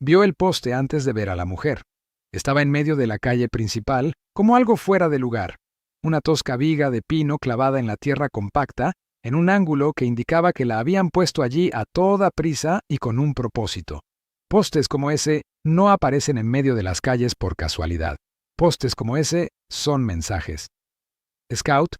Vio el poste antes de ver a la mujer. Estaba en medio de la calle principal, como algo fuera de lugar. Una tosca viga de pino clavada en la tierra compacta, en un ángulo que indicaba que la habían puesto allí a toda prisa y con un propósito. Postes como ese no aparecen en medio de las calles por casualidad. Postes como ese son mensajes. Scout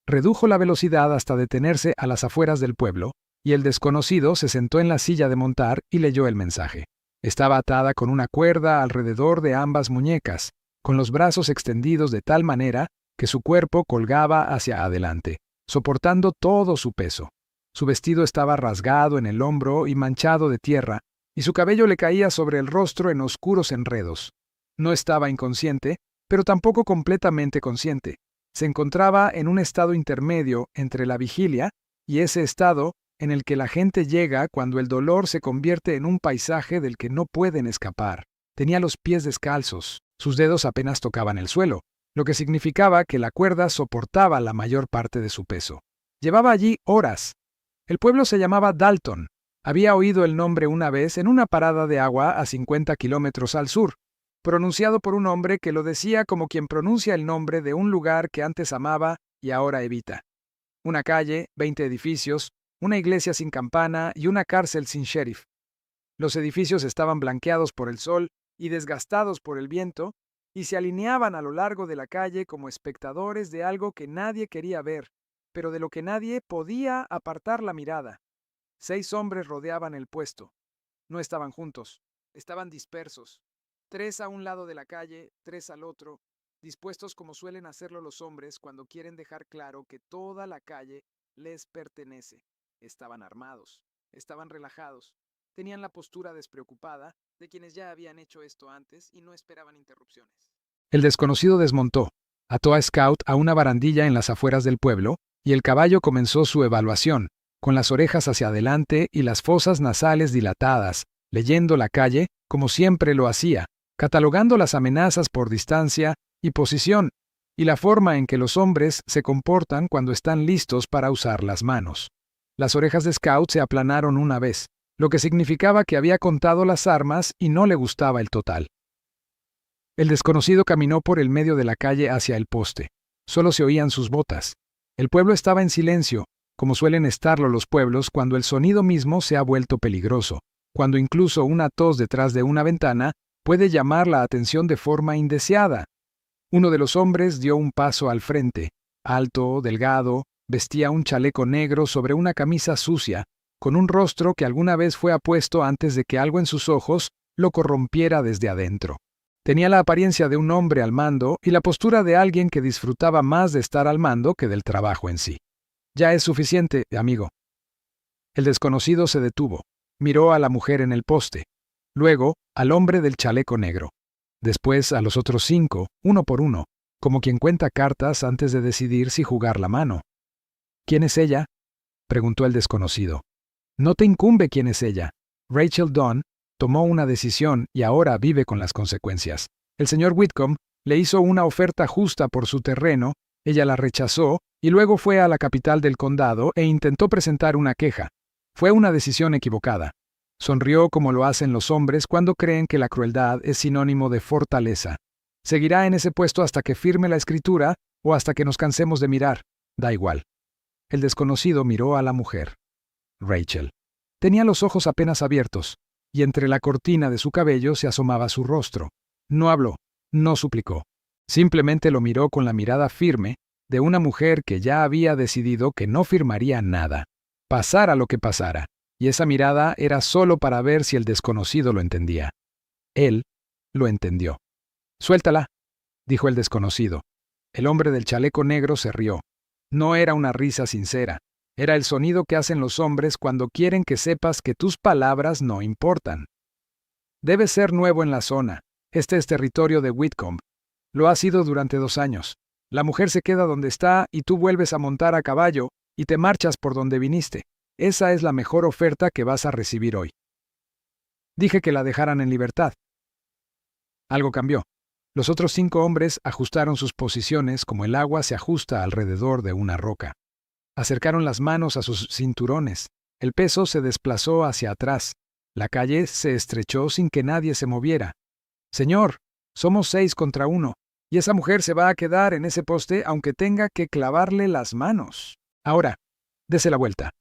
redujo la velocidad hasta detenerse a las afueras del pueblo, y el desconocido se sentó en la silla de montar y leyó el mensaje. Estaba atada con una cuerda alrededor de ambas muñecas, con los brazos extendidos de tal manera que su cuerpo colgaba hacia adelante, soportando todo su peso. Su vestido estaba rasgado en el hombro y manchado de tierra, y su cabello le caía sobre el rostro en oscuros enredos. No estaba inconsciente, pero tampoco completamente consciente. Se encontraba en un estado intermedio entre la vigilia y ese estado en el que la gente llega cuando el dolor se convierte en un paisaje del que no pueden escapar. Tenía los pies descalzos, sus dedos apenas tocaban el suelo, lo que significaba que la cuerda soportaba la mayor parte de su peso. Llevaba allí horas. El pueblo se llamaba Dalton. Había oído el nombre una vez en una parada de agua a 50 kilómetros al sur, pronunciado por un hombre que lo decía como quien pronuncia el nombre de un lugar que antes amaba y ahora evita. Una calle, 20 edificios, una iglesia sin campana y una cárcel sin sheriff. Los edificios estaban blanqueados por el sol y desgastados por el viento, y se alineaban a lo largo de la calle como espectadores de algo que nadie quería ver, pero de lo que nadie podía apartar la mirada. 6 hombres rodeaban el puesto. No estaban juntos, estaban dispersos. 3 a un lado de la calle, 3 al otro, dispuestos como suelen hacerlo los hombres cuando quieren dejar claro que toda la calle les pertenece. Estaban armados, estaban relajados, tenían la postura despreocupada de quienes ya habían hecho esto antes y no esperaban interrupciones. El desconocido desmontó, ató a Scout a una barandilla en las afueras del pueblo, y el caballo comenzó su evaluación, con las orejas hacia adelante y las fosas nasales dilatadas, leyendo la calle como siempre lo hacía, catalogando las amenazas por distancia y posición, y la forma en que los hombres se comportan cuando están listos para usar las manos. Las orejas de Scout se aplanaron una vez, lo que significaba que había contado las armas y no le gustaba el total. El desconocido caminó por el medio de la calle hacia el poste. Solo se oían sus botas. El pueblo estaba en silencio, como suelen estarlo los pueblos cuando el sonido mismo se ha vuelto peligroso, cuando incluso una tos detrás de una ventana puede llamar la atención de forma indeseada. Uno de los hombres dio un paso al frente, alto, delgado, vestía un chaleco negro sobre una camisa sucia, con un rostro que alguna vez fue apuesto antes de que algo en sus ojos lo corrompiera desde adentro. Tenía la apariencia de un hombre al mando y la postura de alguien que disfrutaba más de estar al mando que del trabajo en sí. Ya es suficiente, amigo. El desconocido se detuvo, miró a la mujer en el poste, luego al hombre del chaleco negro, después a los otros 5, uno por uno, como quien cuenta cartas antes de decidir si jugar la mano. ¿Quién es ella?, preguntó el desconocido. No te incumbe quién es ella. Rachel Dunn tomó una decisión y ahora vive con las consecuencias. El señor Whitcomb le hizo una oferta justa por su terreno, ella la rechazó y luego fue a la capital del condado e intentó presentar una queja. Fue una decisión equivocada. Sonrió como lo hacen los hombres cuando creen que la crueldad es sinónimo de fortaleza. Seguirá en ese puesto hasta que firme la escritura o hasta que nos cansemos de mirar. Da igual. El desconocido miró a la mujer. Rachel. Tenía los ojos apenas abiertos, y entre la cortina de su cabello se asomaba su rostro. No habló, no suplicó. Simplemente lo miró con la mirada firme de una mujer que ya había decidido que no firmaría nada, pasara lo que pasara, y esa mirada era solo para ver si el desconocido lo entendía. Él lo entendió. «Suéltala», dijo el desconocido. El hombre del chaleco negro se rió. No era una risa sincera. Era el sonido que hacen los hombres cuando quieren que sepas que tus palabras no importan. Debes ser nuevo en la zona. Este es territorio de Whitcomb. Lo ha sido durante 2 años. La mujer se queda donde está y tú vuelves a montar a caballo y te marchas por donde viniste. Esa es la mejor oferta que vas a recibir hoy. Dije que la dejaran en libertad. Algo cambió. Los otros 5 hombres ajustaron sus posiciones como el agua se ajusta alrededor de una roca. Acercaron las manos a sus cinturones. El peso se desplazó hacia atrás. La calle se estrechó sin que nadie se moviera. Señor, somos 6 contra 1, y esa mujer se va a quedar en ese poste aunque tenga que clavarle las manos. Ahora, dese la vuelta.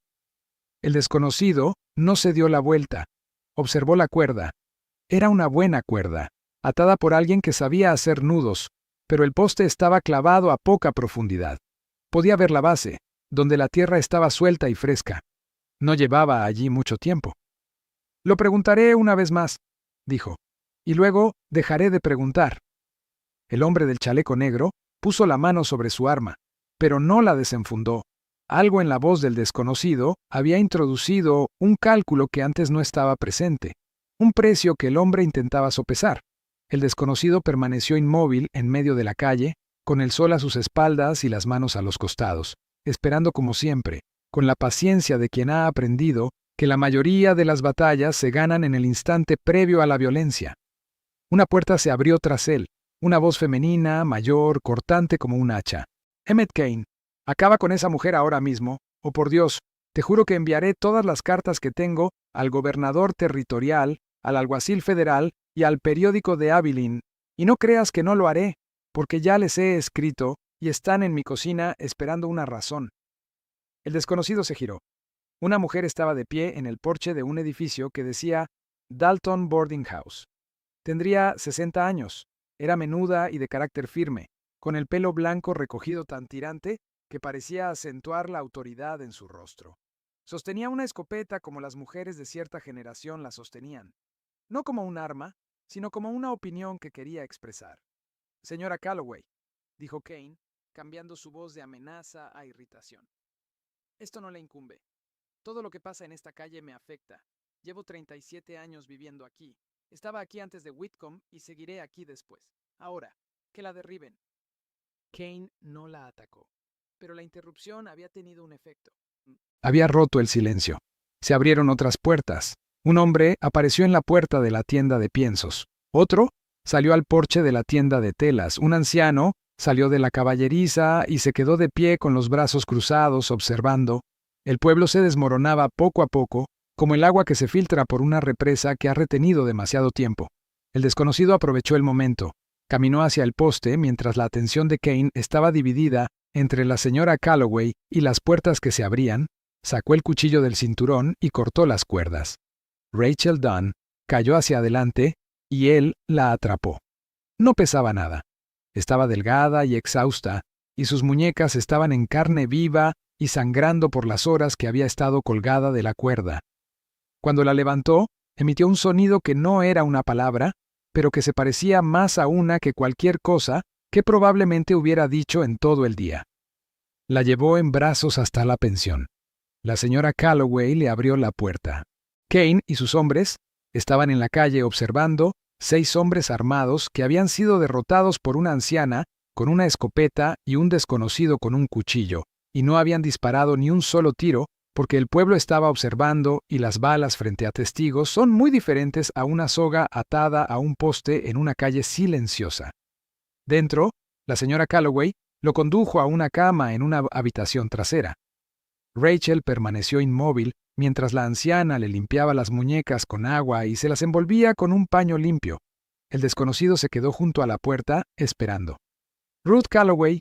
El desconocido no se dio la vuelta. Observó la cuerda. Era una buena cuerda, atada por alguien que sabía hacer nudos, pero el poste estaba clavado a poca profundidad. Podía ver la base, donde la tierra estaba suelta y fresca. No llevaba allí mucho tiempo. Lo preguntaré una vez más, dijo, y luego dejaré de preguntar. El hombre del chaleco negro puso la mano sobre su arma, pero no la desenfundó. Algo en la voz del desconocido había introducido un cálculo que antes no estaba presente, un precio que el hombre intentaba sopesar. El desconocido permaneció inmóvil en medio de la calle, con el sol a sus espaldas y las manos a los costados, esperando como siempre, con la paciencia de quien ha aprendido que la mayoría de las batallas se ganan en el instante previo a la violencia. Una puerta se abrió tras él, una voz femenina, mayor, cortante como un hacha. Emmett Kane, acaba con esa mujer ahora mismo, o por Dios, te juro que enviaré todas las cartas que tengo al gobernador territorial, al alguacil federal y al periódico de Abilene, y no creas que no lo haré, porque ya les he escrito y están en mi cocina esperando una razón. El desconocido se giró. Una mujer estaba de pie en el porche de un edificio que decía Dalton Boarding House. Tendría 60 años. Era menuda y de carácter firme, con el pelo blanco recogido tan tirante que parecía acentuar la autoridad en su rostro. Sostenía una escopeta como las mujeres de cierta generación la sostenían. No como un arma, sino como una opinión que quería expresar. Señora Calloway, dijo Kane, cambiando su voz de amenaza a irritación. Esto no le incumbe. Todo lo que pasa en esta calle me afecta. Llevo 37 años viviendo aquí. Estaba aquí antes de Whitcomb y seguiré aquí después. Ahora, que la derriben. Kane no la atacó, pero la interrupción había tenido un efecto. Había roto el silencio. Se abrieron otras puertas. Un hombre apareció en la puerta de la tienda de piensos. Otro salió al porche de la tienda de telas. Un anciano salió de la caballeriza y se quedó de pie con los brazos cruzados, observando. El pueblo se desmoronaba poco a poco, como el agua que se filtra por una represa que ha retenido demasiado tiempo. El desconocido aprovechó el momento. Caminó hacia el poste mientras la atención de Kane estaba dividida entre la señora Calloway y las puertas que se abrían, sacó el cuchillo del cinturón y cortó las cuerdas. Rachel Dunn cayó hacia adelante y él la atrapó. No pesaba nada. Estaba delgada y exhausta, y sus muñecas estaban en carne viva y sangrando por las horas que había estado colgada de la cuerda. Cuando la levantó, emitió un sonido que no era una palabra, pero que se parecía más a una que cualquier cosa que probablemente hubiera dicho en todo el día. La llevó en brazos hasta la pensión. La señora Calloway le abrió la puerta. Kane y sus hombres estaban en la calle observando 6 hombres armados que habían sido derrotados por una anciana con una escopeta y un desconocido con un cuchillo, y no habían disparado ni un solo tiro porque el pueblo estaba observando y las balas frente a testigos son muy diferentes a una soga atada a un poste en una calle silenciosa. Dentro, la señora Calloway lo condujo a una cama en una habitación trasera. Rachel permaneció inmóvil mientras la anciana le limpiaba las muñecas con agua y se las envolvía con un paño limpio. El desconocido se quedó junto a la puerta, esperando. Ruth Calloway,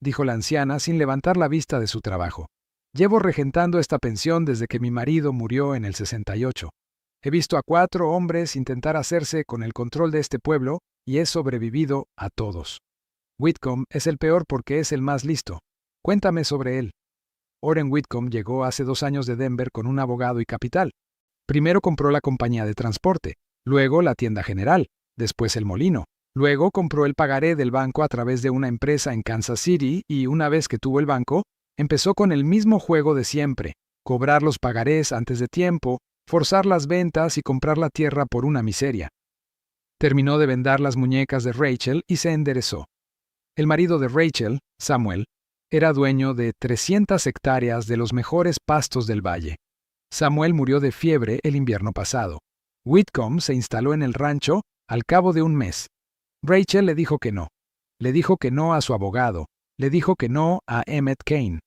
dijo la anciana sin levantar la vista de su trabajo. Llevo regentando esta pensión desde que mi marido murió en el 68. He visto a 4 hombres intentar hacerse con el control de este pueblo y he sobrevivido a todos. Whitcomb es el peor porque es el más listo. Cuéntame sobre él. Orrin Whitcomb llegó hace 2 años de Denver con un abogado y capital. Primero compró la compañía de transporte, luego la tienda general, después el molino. Luego compró el pagaré del banco a través de una empresa en Kansas City y una vez que tuvo el banco, empezó con el mismo juego de siempre, cobrar los pagarés antes de tiempo, forzar las ventas y comprar la tierra por una miseria. Terminó de vendar las muñecas de Rachel y se enderezó. El marido de Rachel, Samuel, era dueño de 300 hectáreas de los mejores pastos del valle. Samuel murió de fiebre el invierno pasado. Whitcomb se instaló en el rancho al cabo de un mes. Rachel le dijo que no. Le dijo que no a su abogado. Le dijo que no a Emmett Kane.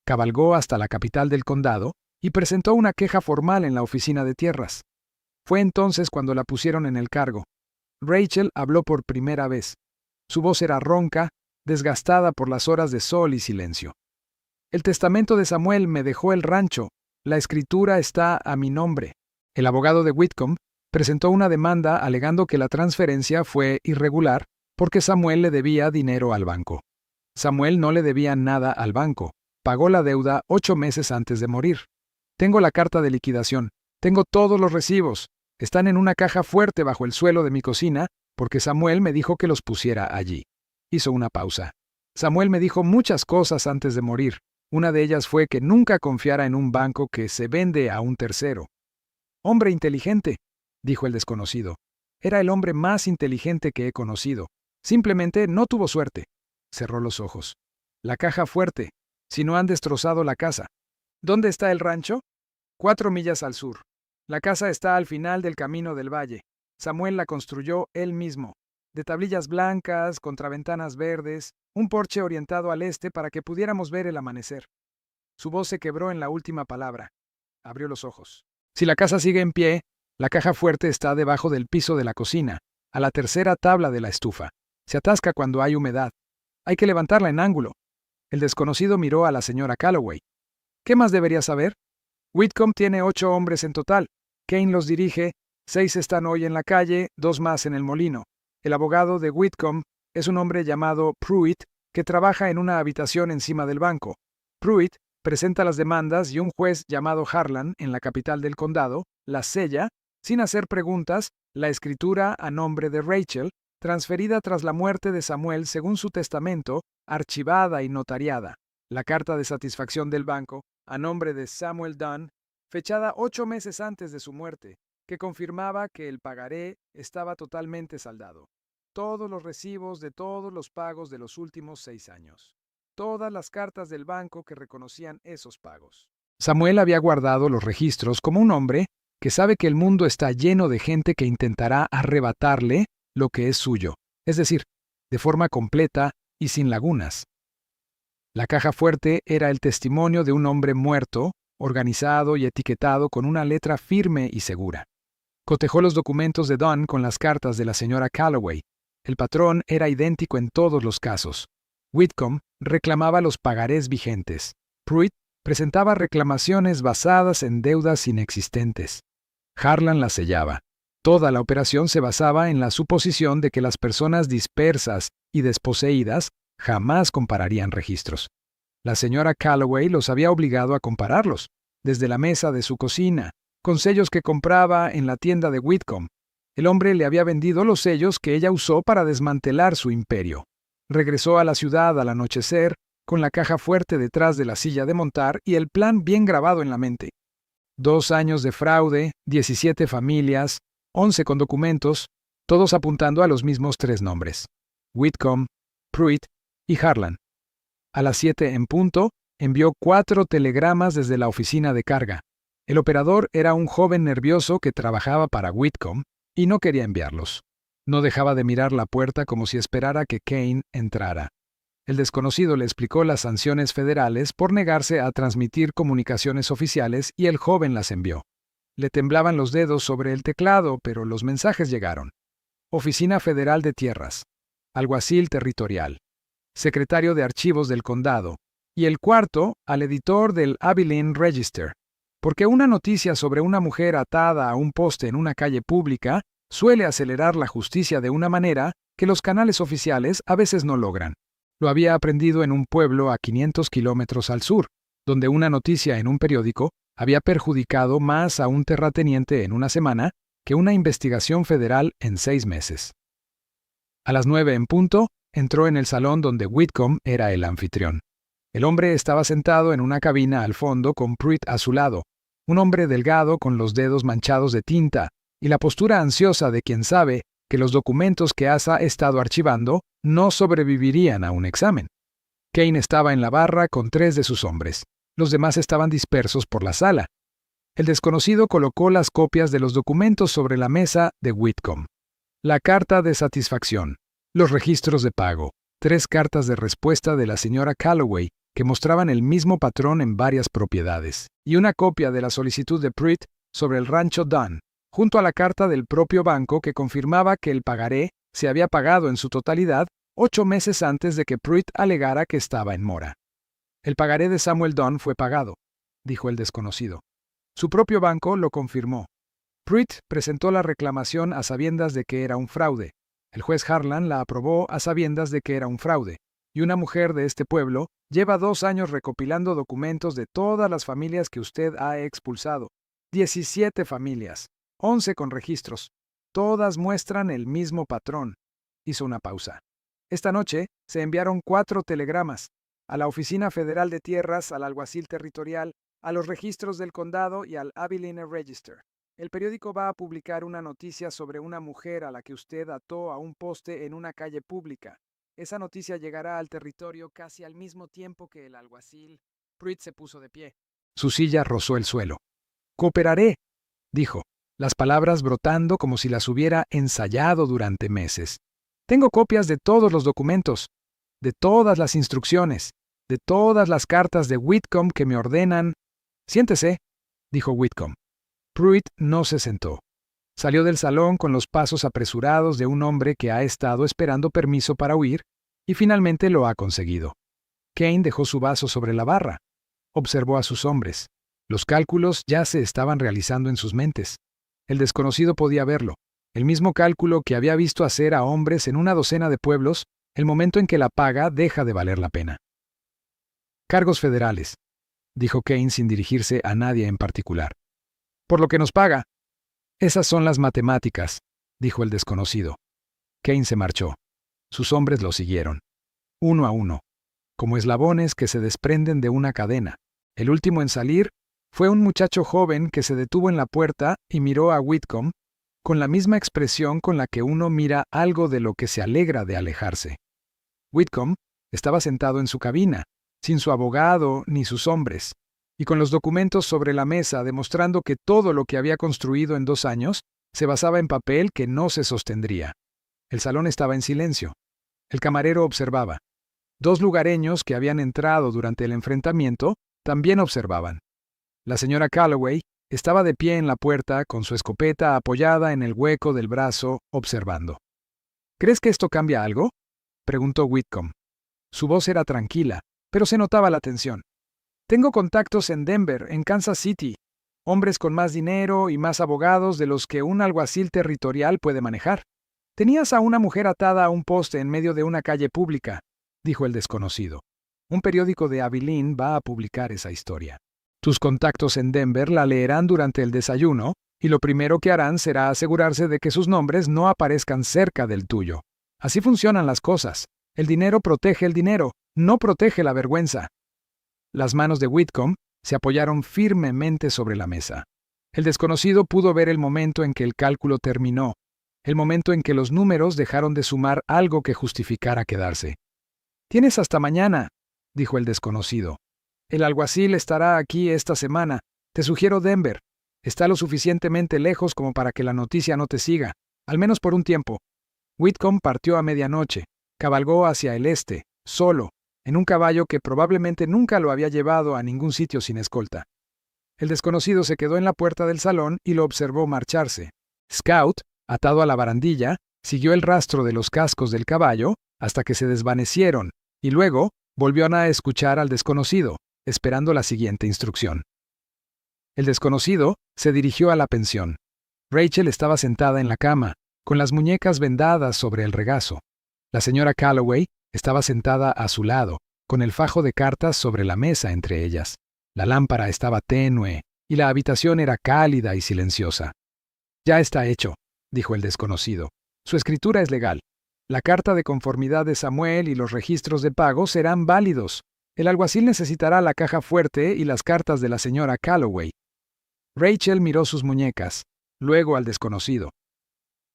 Cabalgó hasta la capital del condado y presentó una queja formal en la oficina de tierras. Fue entonces cuando la pusieron en el cargo. Rachel habló por primera vez. Su voz era ronca, desgastada por las horas de sol y silencio. El testamento de Samuel me dejó el rancho. La escritura está a mi nombre. El abogado de Whitcomb presentó una demanda alegando que la transferencia fue irregular porque Samuel le debía dinero al banco. Samuel no le debía nada al banco. Pagó la deuda 8 meses antes de morir. Tengo la carta de liquidación. Tengo todos los recibos. Están en una caja fuerte bajo el suelo de mi cocina porque Samuel me dijo que los pusiera allí. Hizo una pausa. Samuel me dijo muchas cosas antes de morir. Una de ellas fue que nunca confiara en un banco que se vende a un tercero. Hombre inteligente, dijo el desconocido. Era el hombre más inteligente que he conocido. Simplemente no tuvo suerte. Cerró los ojos. La caja fuerte, si no han destrozado la casa. ¿Dónde está el rancho? 4 millas al sur. La casa está al final del camino del valle. Samuel la construyó él mismo, de tablillas blancas, contraventanas verdes, un porche orientado al este para que pudiéramos ver el amanecer. Su voz se quebró en la última palabra. Abrió los ojos. Si la casa sigue en pie, la caja fuerte está debajo del piso de la cocina, a la tercera tabla de la estufa. Se atasca cuando hay humedad. Hay que levantarla en ángulo. El desconocido miró a la señora Calloway. ¿Qué más debería saber? Whitcomb tiene 8 hombres en total. Kane los dirige, 6 están hoy en la calle, 2 más en el molino. El abogado de Whitcomb es un hombre llamado Pruitt que trabaja en una habitación encima del banco. Pruitt presenta las demandas y un juez llamado Harlan, en la capital del condado, las sella, sin hacer preguntas, la escritura a nombre de Rachel, transferida tras la muerte de Samuel según su testamento, archivada y notariada. La carta de satisfacción del banco, a nombre de Samuel Dunn, fechada 8 meses antes de su muerte, que confirmaba que el pagaré estaba totalmente saldado. Todos los recibos de todos los pagos de los últimos 6 años. Todas las cartas del banco que reconocían esos pagos. Samuel había guardado los registros como un hombre que sabe que el mundo está lleno de gente que intentará arrebatarle lo que es suyo, es decir, de forma completa y sin lagunas. La caja fuerte era el testimonio de un hombre muerto, organizado y etiquetado con una letra firme y segura. Cotejó los documentos de Dunn con las cartas de la señora Calloway. El patrón era idéntico en todos los casos. Whitcomb reclamaba los pagarés vigentes. Pruitt presentaba reclamaciones basadas en deudas inexistentes. Harlan las sellaba. Toda la operación se basaba en la suposición de que las personas dispersas y desposeídas jamás compararían registros. La señora Calloway los había obligado a compararlos, desde la mesa de su cocina, con sellos que compraba en la tienda de Whitcomb. El hombre le había vendido los sellos que ella usó para desmantelar su imperio. Regresó a la ciudad al anochecer, con la caja fuerte detrás de la silla de montar y el plan bien grabado en la mente. 2 años de fraude, 17 familias, 11 con documentos, todos apuntando a los mismos 3 nombres: Whitcomb, Pruitt y Harlan. A las 7 en punto, envió 4 telegramas desde la oficina de carga. El operador era un joven nervioso que trabajaba para Whitcomb y no quería enviarlos. No dejaba de mirar la puerta como si esperara que Kane entrara. El desconocido le explicó las sanciones federales por negarse a transmitir comunicaciones oficiales y el joven las envió. Le temblaban los dedos sobre el teclado, pero los mensajes llegaron. Oficina Federal de Tierras, Alguacil Territorial, Secretario de Archivos del Condado, y el cuarto al editor del Abilene Register, porque una noticia sobre una mujer atada a un poste en una calle pública suele acelerar la justicia de una manera que los canales oficiales a veces no logran. Lo había aprendido en un pueblo a 500 kilómetros al sur, donde una noticia en un periódico había perjudicado más a un terrateniente en una semana que una investigación federal en 6 meses. A las 9 en punto, entró en el salón donde Whitcomb era el anfitrión. El hombre estaba sentado en una cabina al fondo con Pruitt a su lado, un hombre delgado con los dedos manchados de tinta y la postura ansiosa de quien sabe que los documentos que ha estado archivando no sobrevivirían a un examen. Kane estaba en la barra con 3 de sus hombres. Los demás estaban dispersos por la sala. El desconocido colocó las copias de los documentos sobre la mesa de Whitcomb. La carta de satisfacción, los registros de pago, 3 cartas de respuesta de la señora Calloway que mostraban el mismo patrón en varias propiedades, y una copia de la solicitud de Pruitt sobre el rancho Dunn, junto a la carta del propio banco que confirmaba que el pagaré se había pagado en su totalidad 8 meses antes de que Pruitt alegara que estaba en mora. El pagaré de Samuel Dunn fue pagado, dijo el desconocido. Su propio banco lo confirmó. Pruitt presentó la reclamación a sabiendas de que era un fraude. El juez Harlan la aprobó a sabiendas de que era un fraude. Y una mujer de este pueblo lleva 2 años recopilando documentos de todas las familias que usted ha expulsado. 17 familias, 11 con registros. Todas muestran el mismo patrón. Hizo una pausa. Esta noche se enviaron 4 telegramas a la Oficina Federal de Tierras, al alguacil territorial, a los registros del condado y al Abilene Register. El periódico va a publicar una noticia sobre una mujer a la que usted ató a un poste en una calle pública. Esa noticia llegará al territorio casi al mismo tiempo que el alguacil. Pruitt se puso de pie. Su silla rozó el suelo. «Cooperaré», dijo, las palabras brotando como si las hubiera ensayado durante meses. «Tengo copias de todos los documentos, de todas las instrucciones, de todas las cartas de Whitcomb que me ordenan». «Siéntese», dijo Whitcomb. Pruitt no se sentó. Salió del salón con los pasos apresurados de un hombre que ha estado esperando permiso para huir y finalmente lo ha conseguido. Kane dejó su vaso sobre la barra. Observó a sus hombres. Los cálculos ya se estaban realizando en sus mentes. El desconocido podía verlo. El mismo cálculo que había visto hacer a hombres en una docena de pueblos el momento en que la paga deja de valer la pena. «Cargos federales», dijo Kane sin dirigirse a nadie en particular. «Por lo que nos paga». «Esas son las matemáticas», dijo el desconocido. Kane se marchó. Sus hombres lo siguieron, uno a uno, como eslabones que se desprenden de una cadena. El último en salir fue un muchacho joven que se detuvo en la puerta y miró a Whitcomb con la misma expresión con la que uno mira algo de lo que se alegra de alejarse. Whitcomb estaba sentado en su cabina, sin su abogado ni sus hombres, y con los documentos sobre la mesa demostrando que todo lo que había construido en 2 años se basaba en papel que no se sostendría. El salón estaba en silencio. El camarero observaba. 2 lugareños que habían entrado durante el enfrentamiento también observaban. La señora Calloway estaba de pie en la puerta con su escopeta apoyada en el hueco del brazo, observando. «¿Crees que esto cambia algo?», preguntó Whitcomb. Su voz era tranquila, pero se notaba la tensión. «Tengo contactos en Denver, en Kansas City, hombres con más dinero y más abogados de los que un alguacil territorial puede manejar. Tenías a una mujer atada a un poste en medio de una calle pública», dijo el desconocido. «Un periódico de Abilene va a publicar esa historia. Tus contactos en Denver la leerán durante el desayuno y lo primero que harán será asegurarse de que sus nombres no aparezcan cerca del tuyo. Así funcionan las cosas. El dinero protege el dinero, no protege la vergüenza». Las manos de Whitcomb se apoyaron firmemente sobre la mesa. El desconocido pudo ver el momento en que el cálculo terminó, el momento en que los números dejaron de sumar algo que justificara quedarse. «Tienes hasta mañana», dijo el desconocido. «El alguacil estará aquí esta semana. Te sugiero Denver. Está lo suficientemente lejos como para que la noticia no te siga, al menos por un tiempo». Whitcomb partió a medianoche. Cabalgó hacia el este, solo, en un caballo que probablemente nunca lo había llevado a ningún sitio sin escolta. El desconocido se quedó en la puerta del salón y lo observó marcharse. Scout, atado a la barandilla, siguió el rastro de los cascos del caballo hasta que se desvanecieron, y luego volvió a escuchar al desconocido, esperando la siguiente instrucción. El desconocido se dirigió a la pensión. Rachel estaba sentada en la cama, con las muñecas vendadas sobre el regazo. La señora Calloway estaba sentada a su lado, con el fajo de cartas sobre la mesa entre ellas. La lámpara estaba tenue, y la habitación era cálida y silenciosa. «Ya está hecho», dijo el desconocido. «Su escritura es legal. La carta de conformidad de Samuel y los registros de pago serán válidos. El alguacil necesitará la caja fuerte y las cartas de la señora Calloway». Rachel miró sus muñecas, luego al desconocido.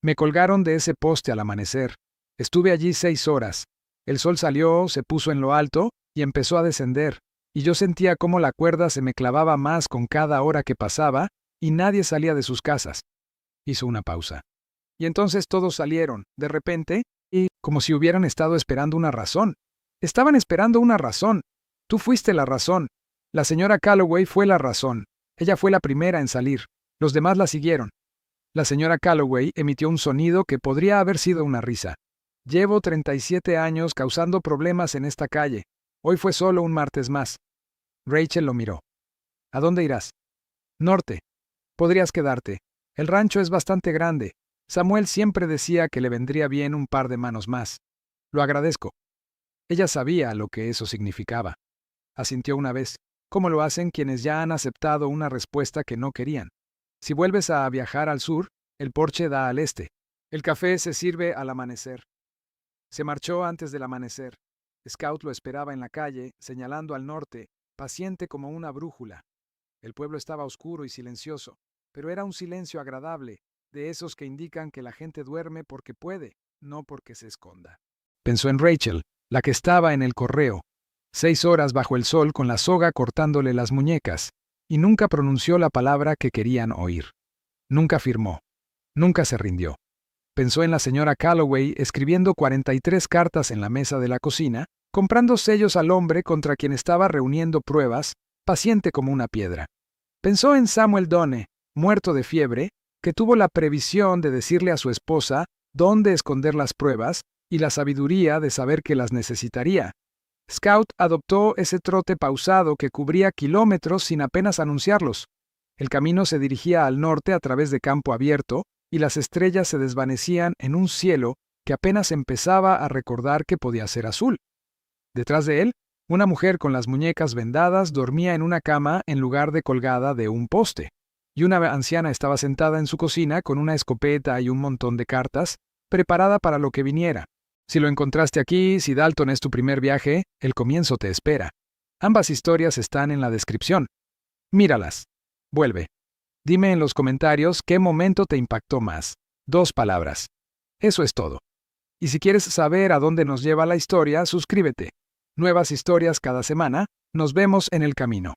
«Me colgaron de ese poste al amanecer. Estuve allí 6 horas. El sol salió, se puso en lo alto y empezó a descender, y yo sentía cómo la cuerda se me clavaba más con cada hora que pasaba y nadie salía de sus casas». Hizo una pausa. «Y entonces todos salieron, de repente, y como si hubieran estado esperando una razón. Estaban esperando una razón. Tú fuiste la razón. La señora Calloway fue la razón. Ella fue la primera en salir. Los demás la siguieron». La señora Calloway emitió un sonido que podría haber sido una risa. Llevo 37 años causando problemas en esta calle. Hoy fue solo un martes más. Rachel lo miró. ¿A dónde irás? Norte. Podrías quedarte. El rancho es bastante grande. Samuel siempre decía que le vendría bien un par de manos más. Lo agradezco. Ella sabía lo que eso significaba. Asintió una vez, como lo hacen quienes ya han aceptado una respuesta que no querían. Si vuelves a viajar al sur, el porche da al este. El café se sirve al amanecer. Se marchó antes del amanecer. Scout lo esperaba en la calle, señalando al norte, paciente como una brújula. El pueblo estaba oscuro y silencioso, pero era un silencio agradable, de esos que indican que la gente duerme porque puede, no porque se esconda. Pensó en Rachel, la que estaba en el correo, 6 horas bajo el sol con la soga cortándole las muñecas, y nunca pronunció la palabra que querían oír. Nunca firmó. Nunca se rindió. Pensó en la señora Calloway escribiendo 43 cartas en la mesa de la cocina, comprando sellos al hombre contra quien estaba reuniendo pruebas, paciente como una piedra. Pensó en Samuel Donne, muerto de fiebre, que tuvo la previsión de decirle a su esposa dónde esconder las pruebas y la sabiduría de saber que las necesitaría. Scout adoptó ese trote pausado que cubría kilómetros sin apenas anunciarlos. El camino se dirigía al norte a través de campo abierto, y las estrellas se desvanecían en un cielo que apenas empezaba a recordar que podía ser azul. Detrás de él, una mujer con las muñecas vendadas dormía en una cama en lugar de colgada de un poste, y una anciana estaba sentada en su cocina con una escopeta y un montón de cartas, preparada para lo que viniera. Si lo encontraste aquí, si Dalton es tu primer viaje, el comienzo te espera. Ambas historias están en la descripción. Míralas. Vuelve. Dime en los comentarios qué momento te impactó más. 2 palabras. Eso es todo. Y si quieres saber a dónde nos lleva la historia, suscríbete. Nuevas historias cada semana. Nos vemos en el camino.